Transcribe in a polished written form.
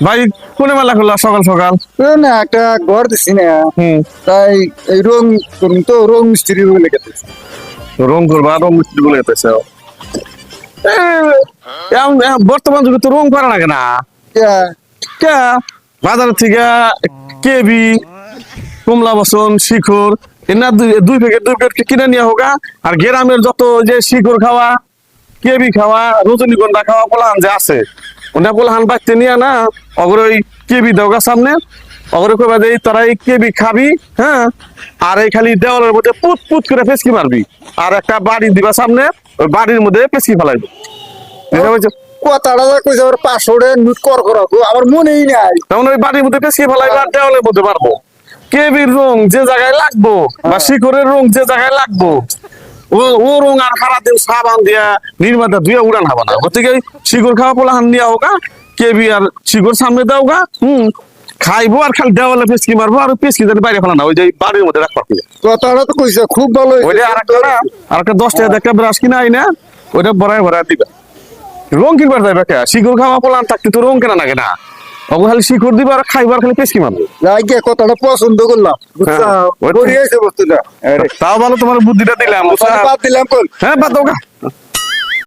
ভাই কোনে মেলা করলা সকাল সকাল? না একটা ঘর দিছি না, তাই এই রং মিস্ত্রি বলে গেছে। রং করবা, রং মিস্ত্রি বলে গেতেছে। বর্তমান যুগে তো রং করা লাগে না। কে বাজার থেকে কেবি, কমলা বসন, শিখর এনা দুই প্যাকেট কিনে নিয়ে হোক। আর গ্রামের যত যে শিখর খাওয়া, কেবি খাওয়া, রজনীগন্ধা খাওয়া পোলাহান যে আছে, ওটা পোলাহান বাড়তে নিয়ে না অগর ওই কেবি দেওয়া সামনে অগরে কইবা যে তোরা এই কেবি খাবি, হ্যাঁ, আর এই খালি দেওয়ালের মধ্যে পুত পুত করে পেঁচকি মারবি, আর একটা বাড়ি দিবা সামনে, ওই বাড়ির মধ্যে পেঁচকি ফেলাইবি। কথাটা কইছে আমার পাসওয়ার্ডে নোট করা আমার মনেই নাই। তখন ওই বাড়ির মধ্যে পেঁচকি ফেলাইবি আর দেওয়ালের মধ্যে মারবো। কেবির রং যে জায়গায় লাগবো বা শিখরের রং যে জায়গায় লাগবো, ও রং আর সারাদিন সাবান দিয়া নির্মাতা ধুয়ে উড়ান হবা না। গতিকে শিকড় খাওয়া পোলাহান নিয়ে হোক, কেবি আর শিকড় সামনে দাও গা, খাইবো আর খালি দেওয়ালে পেঁচকি মারবো, আর পেঁচকি যাতে বাইরে ফেলা না, ওই যে বাড়ির মধ্যে রাখবা। কথাটা তো কইছে খুব ভালো হইছে। ওইটা আর একটা 10 টাকা একটা ব্রাশ কিনা আইনা ওইটা ভরায় ভরায় দিবা। রং কিনবার যাইবা কে? শিকড় খাওয়া পোলাহান থাকতে তো রং কেনা লাগে না, ওগো খালি শিকড় দিবা আর খাইবার খালি পেঁচকি মারবো। আগে কথাটা পছন্দ করলাম, বুঝছো? ওইটা- বড়িয়েছে বস্তুটা। তাও ভালো, তোমার বুদ্ধিটা দিলাম। বাদ দিলাম কোন। হ্যাঁ, বাদ দাও গা।